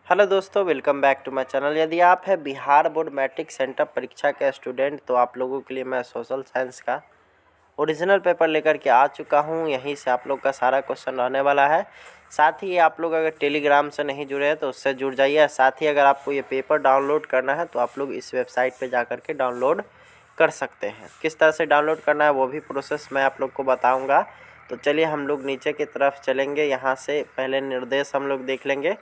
Hello दोस्तों, welcome back to my channel. यदि आप है बिहार बोर्ड मैट्रिक सेंटर परीक्षा के स्टूडेंट तो आप लोगों के लिए मैं सोशल साइंस का ओरिजिनल पेपर लेकर के आ चुका हूं। यहीं से आप लोग का सारा क्वेश्चन रहने वाला है। साथ ही आप लोग अगर टेलीग्राम से नहीं जुड़े हैं तो उससे जुड़ जाइए। साथ ही अगर आपको ये पेपर डाउनलोड करना है तो आप लोग इस वेबसाइट पर जा के डाउनलोड कर सकते हैं। किस तरह से डाउनलोड करना है वो भी प्रोसेस मैं आप लोग को बताऊँगा। तो चलिए हम लोग नीचे की तरफ चलेंगे। यहाँ से पहले निर्देश हम लोग देख लेंगे।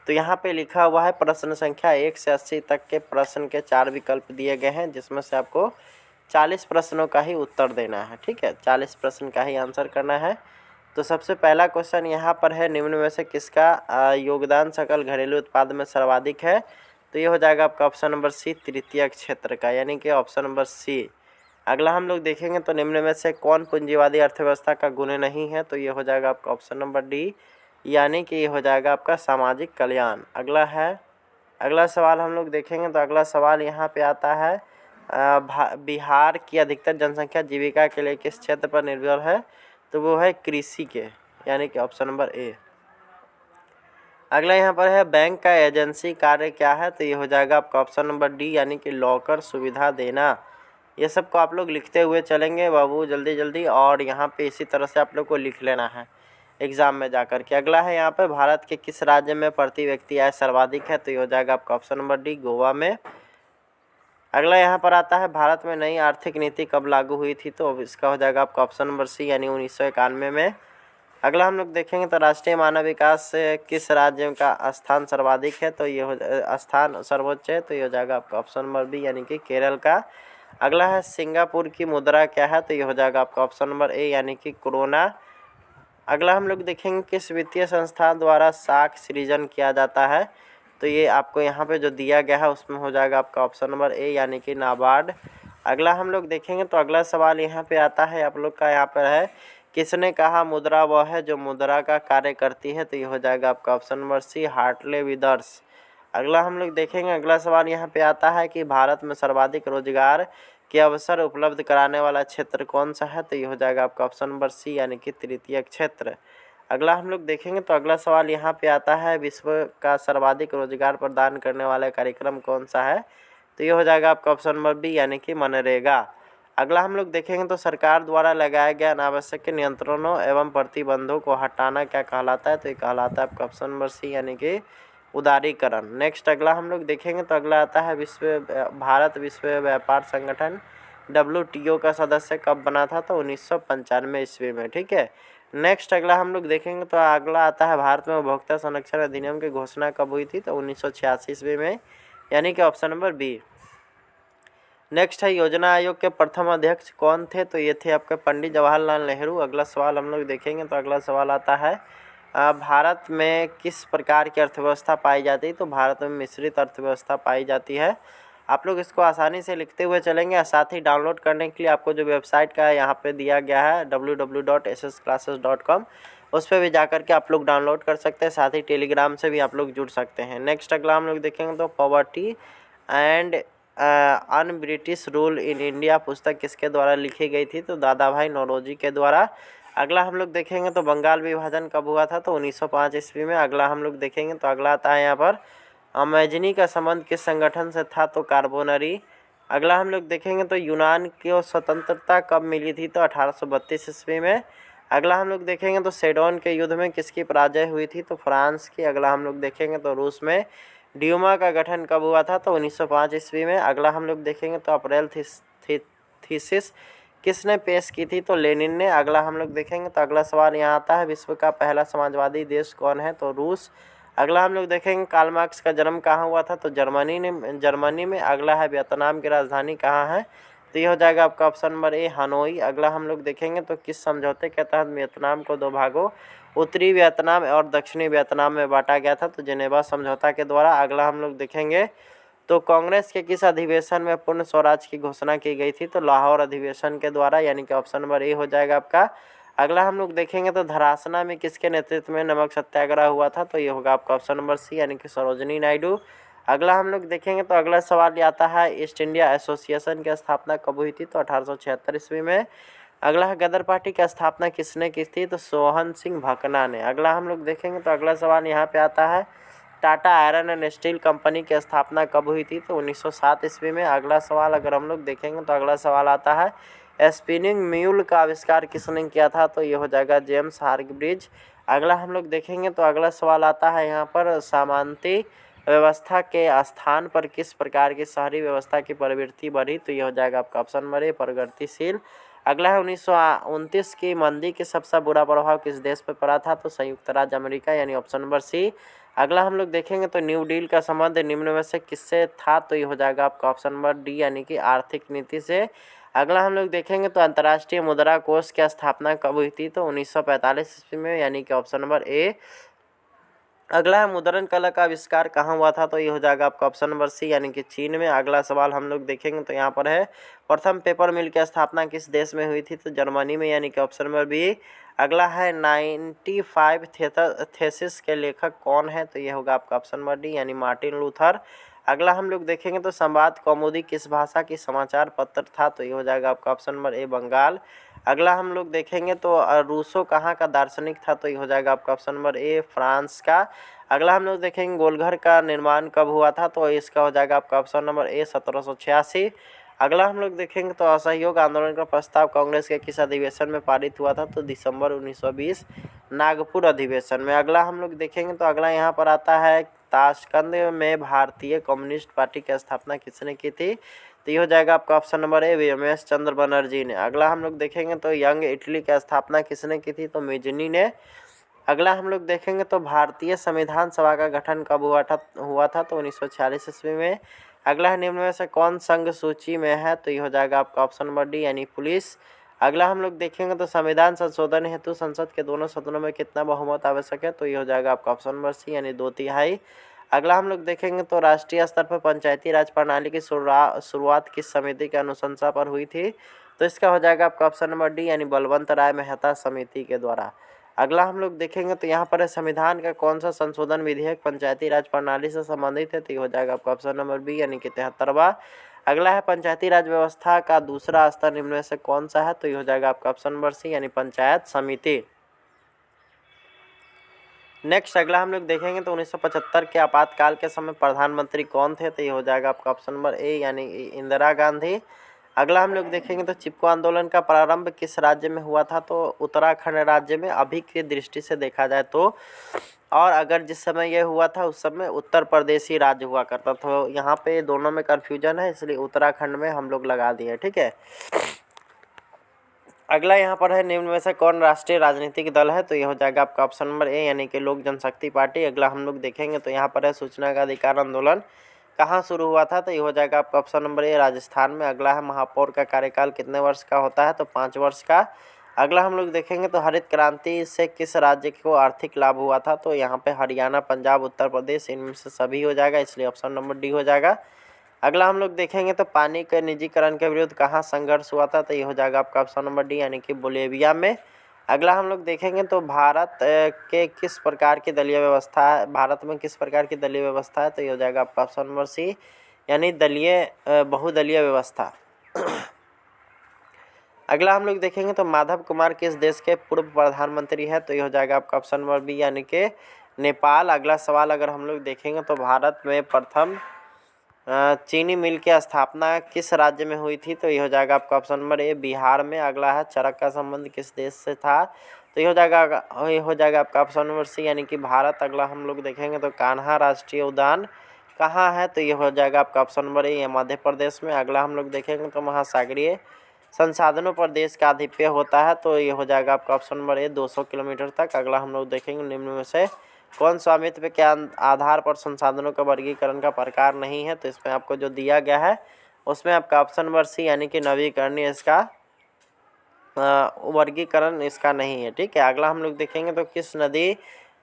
तो यहाँ पे लिखा हुआ है प्रश्न संख्या 1 से 80 तक के प्रश्न के 4 विकल्प दिए गए हैं, जिसमें से आपको 40 प्रश्नों का ही उत्तर देना है। ठीक है, 40 प्रश्न का ही आंसर करना है। तो सबसे पहला क्वेश्चन यहाँ पर है, निम्न में से किसका योगदान सकल घरेलू उत्पाद में सर्वाधिक है? तो ये हो जाएगा आपका ऑप्शन नंबर सी, तृतीय क्षेत्र का, यानी कि ऑप्शन नंबर सी। अगला हम लोग देखेंगे तो निम्न में से कौन पूंजीवादी अर्थव्यवस्था का गुण नहीं है? तो ये हो जाएगा आपका ऑप्शन नंबर डी, यानी कि ये हो जाएगा आपका सामाजिक कल्याण। अगला सवाल हम लोग देखेंगे तो अगला सवाल यहाँ पे आता है, बिहार की अधिकतर जनसंख्या जीविका के लिए किस क्षेत्र पर निर्भर है? तो वो है कृषि के, यानी कि ऑप्शन नंबर ए। अगला यहाँ पर है, बैंक का एजेंसी कार्य क्या है? तो ये हो जाएगा आपका ऑप्शन नंबर डी, यानी कि लॉकर सुविधा देना। ये सबको आप लोग लिखते हुए चलेंगे बाबू जल्दी जल्दी, और यहाँ पे इसी तरह से आप लोग को लिख लेना है एग्ज़ाम में जाकर के। अगला है यहाँ पे, भारत के किस राज्य में प्रति व्यक्ति आय सर्वाधिक है? तो ये हो जाएगा आपका ऑप्शन नंबर डी, गोवा में। अगला यहाँ पर आता है, भारत में नई आर्थिक नीति कब लागू हुई थी? तो इसका हो जाएगा आपका ऑप्शन नंबर सी, यानी 1991 में। अगला हम लोग देखेंगे तो राष्ट्रीय मानव विकास से किस राज्य का स्थान सर्वाधिक है? तो ये हो स्थान सर्वोच्च है, तो ये हो जाएगा आपका ऑप्शन नंबर बी, यानी कि केरल का। अगला है, सिंगापुर की मुद्रा क्या है? तो ये हो जाएगा आपका ऑप्शन नंबर ए, यानी कि कोरोना। अगला हम लोग देखेंगे, किस वित्तीय संस्था द्वारा साख सृजन किया जाता है? तो ये आपको यहाँ पे जो दिया गया है उसमें हो जाएगा आपका ऑप्शन नंबर ए, यानी कि नाबार्ड। अगला हम लोग देखेंगे तो अगला सवाल यहाँ पे आता है आप लोग का, यहाँ पर है, किसने कहा मुद्रा वह है जो मुद्रा का कार्य करती है? तो ये हो जाएगा आपका option number C, Hartley Withers. अगला हम लोग देखेंगे, अगला सवाल यहाँ पे आता है कि भारत में सर्वाधिक रोजगार के अवसर उपलब्ध कराने वाला क्षेत्र कौन सा है? तो ये हो जाएगा आपका ऑप्शन नंबर सी, यानी कि तृतीय क्षेत्र। अगला हम लोग देखेंगे तो अगला सवाल यहाँ पे आता है, विश्व का सर्वाधिक रोजगार प्रदान करने वाला कार्यक्रम कौन सा है? तो ये हो जाएगा आपका ऑप्शन नंबर बी, यानी कि मनरेगा। अगला हम लोग देखेंगे तो सरकार द्वारा लगाए गए अनावश्यक नियंत्रणों एवं प्रतिबंधों को हटाना क्या कहलाता है? तो ये कहलाता है आपका ऑप्शन नंबर सी, यानी कि उदारीकरण। नेक्स्ट अगला हम लोग देखेंगे तो अगला आता है, भारत विश्व व्यापार संगठन WTO का सदस्य कब बना था? तो 1995 ईस्वी में। ठीक है, नेक्स्ट अगला हम लोग देखेंगे तो अगला आता है, भारत में उपभोक्ता संरक्षण अधिनियम की घोषणा कब हुई थी? तो 1986 ईस्वी में, यानी कि ऑप्शन नंबर बी। नेक्स्ट है, योजना आयोग के प्रथम अध्यक्ष कौन थे? तो ये थे आपके पंडित जवाहरलाल नेहरू। अगला सवाल हम लोग देखेंगे तो अगला सवाल आता है, भारत में किस प्रकार की अर्थव्यवस्था पाई जाती है? तो भारत में मिश्रित अर्थव्यवस्था पाई जाती है। आप लोग इसको आसानी से लिखते हुए चलेंगे। साथ ही डाउनलोड करने के लिए आपको जो वेबसाइट का यहाँ पे दिया गया है www.ssclasses.com, उस पर भी जाकर के आप लोग डाउनलोड कर सकते हैं। साथ ही टेलीग्राम से भी आप लोग जुड़ सकते हैं। नेक्स्ट अगला हम लोग देखेंगे तो poverty and un British rule in India पुस्तक किसके द्वारा लिखी गई थी? तो दादा भाई नौरोजी के द्वारा। अगला हम लोग देखेंगे तो बंगाल विभाजन कब हुआ था? तो 1905 ईस्वी में। अगला हम लोग देखेंगे तो अगला आता है यहाँ पर, अमेजनी का संबंध किस संगठन से था? तो कार्बोनरी। अगला हम लोग देखेंगे तो यूनान को स्वतंत्रता कब मिली थी? तो 1832 ईस्वी में। अगला हम लोग देखेंगे तो सेडोन के युद्ध में किसकी पराजय हुई थी? तो फ्रांस की। अगला हम लोग देखेंगे तो रूस में ड्यूमा का गठन कब हुआ था? तो 1905 ईस्वी में। अगला हम लोग देखेंगे तो अप्रैल थीसिस किसने पेश की थी? तो लेनिन ने। अगला हम लोग देखेंगे तो अगला सवाल यहाँ आता है, विश्व का पहला समाजवादी देश कौन है? तो रूस। अगला हम लोग देखेंगे, कार्ल मार्क्स का जन्म कहाँ हुआ था? तो जर्मनी में। अगला है, वियतनाम की राजधानी कहाँ है? तो ये हो जाएगा आपका ऑप्शन नंबर ए, हनोई। अगला हम लोग देखेंगे तो किस समझौते के तहत वियतनाम को दो भागों, उत्तरी वियतनाम और दक्षिणी वियतनाम में बांटा गया था? तो जेनेवा समझौता के द्वारा। अगला हम लोग देखेंगे तो कांग्रेस के किस अधिवेशन में पूर्ण स्वराज की घोषणा की गई थी? तो लाहौर अधिवेशन के द्वारा, यानी कि ऑप्शन नंबर ए हो जाएगा आपका। अगला हम लोग देखेंगे तो धरासना में किसके नेतृत्व में नमक सत्याग्रह हुआ था? तो ये होगा आपका ऑप्शन नंबर सी, यानी कि सरोजिनी नायडू। अगला हम लोग देखेंगे तो अगला सवाल आता है, ईस्ट इंडिया एसोसिएशन की स्थापना कब हुई थी? तो 1876 ईस्वी में। अगला है, गदर पार्टी की स्थापना किसने की थी? तो सोहन सिंह भकना ने। अगला हम लोग देखेंगे तो अगला सवाल यहाँ पे आता है, Tata iron and steel company की स्थापना कब हुई थी? तो 1907 ईस्वी में। अगला सवाल अगर हम लोग देखेंगे तो अगला सवाल आता है, स्पिनिंग म्यूल का आविष्कार किसने किया था? तो ये हो जाएगा जेम्स हार्ग्रीव्ज। अगला हम लोग देखेंगे तो अगला सवाल आता है यहाँ पर, सामंती व्यवस्था के स्थान पर किस प्रकार की शहरी व्यवस्था की प्रवृत्ति बढ़ी? तो ये हो जाएगा आपका ऑप्शन नंबर ए, प्रगतिशील। अगला है 1929 की मंदी के सबसे बुरा प्रभाव किस देश पर पड़ा था? तो संयुक्त राज्य अमेरिका, यानी ऑप्शन नंबर सी। अगला हम लोग देखेंगे तो न्यू डील का संबंध निम्न में से किससे था? तो ये हो जाएगा आपका ऑप्शन नंबर डी, यानी कि आर्थिक नीति से। अगला हम लोग देखेंगे तो अंतर्राष्ट्रीय मुद्रा कोष की स्थापना कब हुई थी? तो 1945 ईस्वी में, यानी कि ऑप्शन नंबर ए। अगला है मुद्रण कला का आविष्कार कहाँ हुआ था? तो ये हो जाएगा आपका ऑप्शन नंबर सी, यानी कि चीन में। अगला सवाल हम लोग देखेंगे तो यहाँ पर है, प्रथम पेपर मिल की स्थापना किस देश में हुई थी? तो जर्मनी में, यानी कि ऑप्शन नंबर बी। अगला है 95 थेसिस के लेखक कौन है? तो ये होगा आपका ऑप्शन नंबर डी, यानी मार्टिन लूथर। अगला हम लोग देखेंगे तो संवाद कौमुदी किस भाषा की समाचार पत्र था? तो ये हो जाएगा आपका ऑप्शन नंबर ए, बंगाल। अगला हम लोग देखेंगे तो रूसो कहाँ का दार्शनिक था? तो ये हो जाएगा आपका ऑप्शन नंबर ए, फ्रांस का। अगला हम लोग देखेंगे गोलघर का निर्माण कब हुआ था? तो इसका हो जाएगा आपका ऑप्शन नंबर ए, 1786। अगला हम लोग देखेंगे तो असहयोग आंदोलन का प्रस्ताव कांग्रेस के किस अधिवेशन में पारित हुआ था? तो दिसंबर 1920 नागपुर अधिवेशन में। अगला हम लोग देखेंगे तो अगला यहाँ पर आता है, ताशकंद में भारतीय कम्युनिस्ट पार्टी की स्थापना किसने की थी? तो ये हो जाएगा आपका ऑप्शन नंबर ए, वीएमएस चंद्र बनर्जी ने। अगला हम लोग देखेंगे तो यंग इटली की स्थापना किसने की थी? तो मेजनी ने। अगला हम लोग देखेंगे तो भारतीय संविधान सभा का गठन कब हुआ था? तो 1946 ईस्वी में। अगला है, निम्न में से कौन संघ सूची में है? तो ये हो जाएगा आपका ऑप्शन नंबर डी, यानी पुलिस। अगला हम लोग देखेंगे तो संविधान संशोधन हेतु संसद के दोनों सदनों में कितना बहुमत आवश्यक है? तो ये हो जाएगा आपका ऑप्शन नंबर सी, यानी 2/3। अगला हम लोग देखेंगे तो राष्ट्रीय स्तर पर पंचायती राज प्रणाली की शुरुआत किस समिति की अनुशंसा पर हुई थी? तो इसका हो जाएगा आपका ऑप्शन नंबर डी, यानी बलवंत राय मेहता समिति के द्वारा। अगला हम लोग देखेंगे तो यहाँ पर है, संविधान का कौन सा संशोधन विधेयक पंचायती राज प्रणाली से संबंधित है? तो ये हो जाएगा आपका ऑप्शन नंबर बी, यानी कि 73वां। अगला है, पंचायती राज व्यवस्था का दूसरा स्तर निम्न में से कौन सा है? तो ये हो जाएगा आपका ऑप्शन नंबर सी, यानी पंचायत समिति। नेक्स्ट अगला हम लोग देखेंगे तो 1975 के आपातकाल के समय प्रधानमंत्री कौन थे? तो ये हो जाएगा आपका ऑप्शन नंबर ए, यानी इंदिरा गांधी। अगला हम लोग देखेंगे तो चिपको आंदोलन का प्रारंभ किस राज्य में हुआ था? तो उत्तराखंड राज्य में, अभी की दृष्टि से देखा जाए तो। और अगर जिस समय ये हुआ था उस समय उत्तर प्रदेश ही राज्य हुआ करता था। तो यहाँ पे दोनों में कन्फ्यूजन है, इसलिए उत्तराखंड में हम लोग लगा दिए, ठीक है। अगला यहाँ पर है, निम्न में से कौन राष्ट्रीय राजनीतिक दल है? तो ये हो जाएगा आपका ऑप्शन नंबर ए, यानी कि लोक जनशक्ति पार्टी। अगला हम लोग देखेंगे तो यहाँ पर है, सूचना का अधिकार आंदोलन कहाँ शुरू हुआ था? तो ये हो जाएगा आपका ऑप्शन नंबर ए, राजस्थान में। अगला है, महापौर का कार्यकाल कितने वर्ष का होता है? तो 5 वर्ष का। अगला हम लोग देखेंगे तो हरित क्रांति से किस राज्य को आर्थिक लाभ हुआ था? तो यहाँ पे हरियाणा, पंजाब, उत्तर प्रदेश, इनमें से सभी हो जाएगा, इसलिए ऑप्शन नंबर डी हो जाएगा। अगला हम लोग देखेंगे तो पानी के निजीकरण के विरुद्ध कहाँ संघर्ष हुआ था? तो ये हो जाएगा आपका ऑप्शन नंबर डी, यानी कि बोलेविया में। अगला हम लोग देखेंगे तो भारत के किस प्रकार की दलीय व्यवस्था है, भारत में किस प्रकार की दलीय व्यवस्था है? तो ये हो जाएगा आपका ऑप्शन नंबर सी, यानी बहुदलीय व्यवस्था। अगला हम लोग देखेंगे तो माधव कुमार किस देश के पूर्व प्रधानमंत्री है? तो ये हो जाएगा आपका ऑप्शन नंबर बी, यानी कि नेपाल। अगला सवाल अगर हम लोग देखेंगे तो भारत में प्रथम चीनी मिल की स्थापना किस राज्य में हुई थी? तो ये हो जाएगा आपका ऑप्शन नंबर ए, बिहार में। अगला है, चरक का संबंध किस देश से था? तो ये हो जाएगा आपका ऑप्शन नंबर सी, यानी कि भारत। अगला हम लोग देखेंगे तो कान्हा राष्ट्रीय उद्यान कहाँ है? तो ये हो जाएगा आपका option number A, Madhya Pradesh में। अगला हम लोग देखेंगे तो महासागरीय संसाधनों पर देश का आधिपत्य होता है। तो ये हो जाएगा आपका ऑप्शन नंबर ए, 200 किलोमीटर तक। अगला हम लोग देखेंगे, निम्न में से कौन स्वामित्व के आधार पर संसाधनों का वर्गीकरण का प्रकार नहीं है? तो इसमें आपको जो दिया गया है उसमें आपका ऑप्शन नंबर सी, यानी कि नवीकरणीय, इसका वर्गीकरण इसका नहीं है, ठीक है। अगला हम लोग देखेंगे तो किस नदी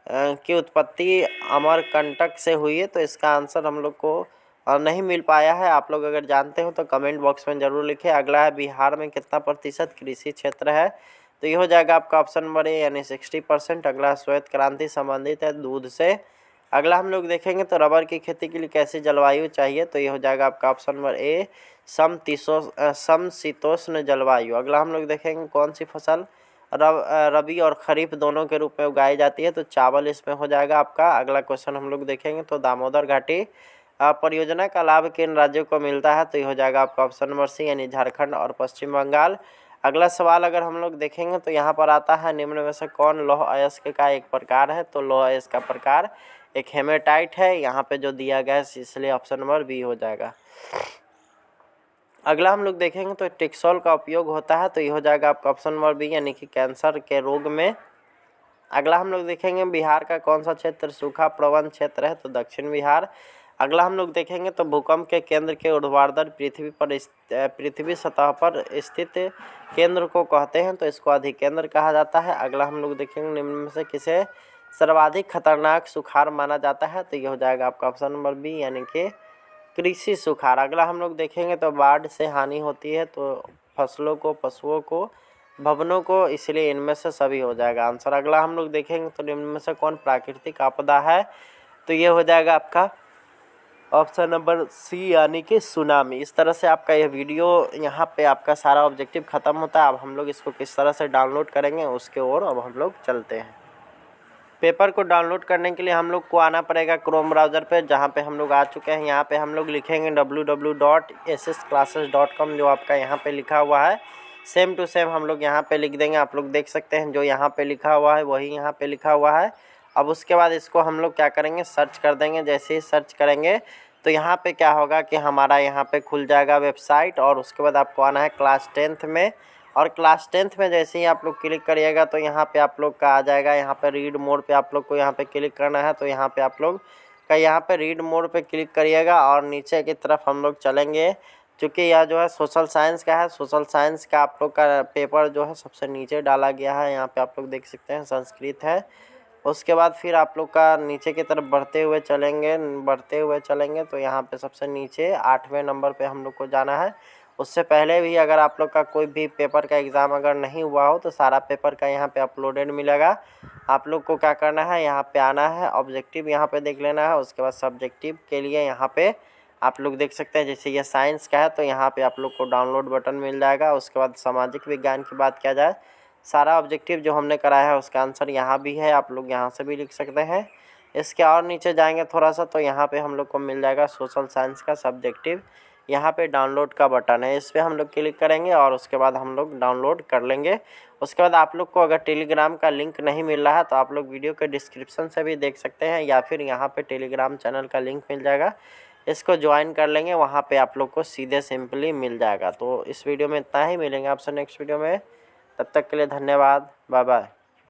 की उत्पत्ति अमरकंटक से हुई है? तो इसका आंसर हम लोग को नहीं मिल पाया है। आप लोग अगर जानते हो तो कमेंट बॉक्स में ज़रूर लिखें। अगला है, बिहार में कितना प्रतिशत कृषि क्षेत्र है? तो ये हो जाएगा आपका ऑप्शन नंबर ए, यानी 60%। अगला, श्वेत क्रांति संबंधित है दूध से। अगला हम लोग देखेंगे तो रबर की खेती के लिए कैसी जलवायु चाहिए? तो ये हो जाएगा आपका ऑप्शन नंबर ए, समशीतोष्ण जलवायु। अगला हम लोग देखेंगे कौन सी फसल रबी और खरीफ दोनों के रूप में उगाई जाती है, तो चावल इसमें हो जाएगा आपका। अगला क्वेश्चन हम लोग देखेंगे तो दामोदर घाटी परियोजना का लाभ किन राज्यों को मिलता है, तो ये हो जाएगा आपका ऑप्शन नंबर सी यानी झारखंड और पश्चिम बंगाल। अगला सवाल अगर हम लोग देखेंगे तो यहाँ पर आता है निम्न में से कौन लौह अयस्क का एक प्रकार है, तो लौह अयस्क का प्रकार एक हेमेटाइट है, यहाँ पे जो दिया गया है, इसलिए ऑप्शन नंबर बी हो जाएगा। अगला हम लोग देखेंगे तो टिक्सोल का उपयोग होता है, तो ये हो जाएगा आपका ऑप्शन नंबर बी यानी कि कैंसर के रोग में। अगला हम लोग देखेंगे बिहार का कौन सा क्षेत्र सूखा प्रवण क्षेत्र है, तो दक्षिण बिहार। अगला हम लोग देखेंगे तो भूकंप के केंद्र के ऊर्ध्वाधर पृथ्वी सतह पर स्थित केंद्र को कहते हैं, तो इसको अधिकेंद्र कहा जाता है। अगला हम लोग देखेंगे निम्न में से किसे सर्वाधिक खतरनाक सुखाड़ माना जाता है, तो ये हो जाएगा आपका ऑप्शन नंबर बी यानी कि कृषि सुखाड़। अगला हम लोग देखेंगे तो बाढ़ से हानि होती है, तो फसलों को, पशुओं को, भवनों को, इसलिए इनमें से सभी हो जाएगा आंसर। अगला हम लोग देखेंगे तो निम्न में से कौन प्राकृतिक आपदा है, तो ये हो जाएगा आपका ऑप्शन नंबर सी यानी कि सुनामी। इस तरह से आपका यह वीडियो यहाँ पे आपका सारा ऑब्जेक्टिव ख़त्म होता है। अब हम लोग इसको किस तरह से डाउनलोड करेंगे उसके ओर अब हम लोग चलते हैं। पेपर को डाउनलोड करने के लिए हम लोग को आना पड़ेगा क्रोम ब्राउज़र पे, जहाँ पे हम लोग आ चुके हैं। यहाँ पे हम लोग लिखेंगे www.ssclasses.com, जो आपका यहाँ पे लिखा हुआ है सेम टू सेम हम लोग यहाँ पे लिख देंगे। आप लोग देख सकते हैं जो यहाँ पे लिखा हुआ है वही यहाँ पे लिखा हुआ है। अब उसके बाद इसको हम लोग क्या करेंगे, सर्च कर देंगे। जैसे ही सर्च करेंगे तो यहाँ पे क्या होगा कि हमारा यहाँ पे खुल जाएगा वेबसाइट, और उसके बाद आपको आना है क्लास 10th में। और क्लास 10th में जैसे ही आप लोग क्लिक करिएगा तो यहाँ पे आप लोग का आ जाएगा, यहाँ पे रीड मोड पे आप लोग को यहाँ पे क्लिक करना है। तो यहाँ पे आप लोग का यहाँ पे रीड मोड पे क्लिक करिएगा और नीचे की तरफ हम लोग चलेंगे। चूँकि यह जो है सोशल साइंस का है, सोशल साइंस का आप लोग का पेपर जो है सबसे नीचे डाला गया है। यहाँ पे आप लोग देख सकते हैं संस्कृत है। उसके बाद फिर आप लोग का नीचे की तरफ बढ़ते हुए चलेंगे तो यहाँ पे सबसे नीचे 8वें नंबर पे हम लोग को जाना है। उससे पहले भी अगर आप लोग का कोई भी पेपर का एग्ज़ाम अगर नहीं हुआ हो तो सारा पेपर का यहाँ पे अपलोडेड मिलेगा। आप लोग को क्या करना है, यहाँ पे आना है, ऑब्जेक्टिव यहाँ पे देख लेना है। उसके बाद सब्जेक्टिव के लिए यहाँ पे आप लोग देख सकते हैं, जैसे ये साइंस का है तो यहाँ पे आप लोग को डाउनलोड बटन मिल जाएगा। उसके बाद सामाजिक विज्ञान की बात किया जाए, सारा ऑब्जेक्टिव जो हमने कराया है उसका आंसर यहाँ भी है, आप लोग यहाँ से भी लिख सकते हैं। इसके और नीचे जाएंगे थोड़ा सा तो यहाँ पे हम लोग को मिल जाएगा सोशल साइंस का सब्जेक्टिव। यहाँ पे डाउनलोड का बटन है, इस पर हम लोग क्लिक करेंगे और उसके बाद हम लोग डाउनलोड कर लेंगे। उसके बाद आप लोग को अगर टेलीग्राम का लिंक नहीं मिल रहा है तो आप लोग वीडियो के डिस्क्रिप्शन से भी देख सकते हैं, या फिर यहाँ पे टेलीग्राम चैनल का लिंक मिल जाएगा, इसको ज्वाइन कर लेंगे, वहाँ पे आप लोग को सीधे सिंपली मिल जाएगा। तो इस वीडियो में इतना ही, मिलेंगे आपसे नेक्स्ट वीडियो में। तब तक के लिए धन्यवाद, बाय बाय।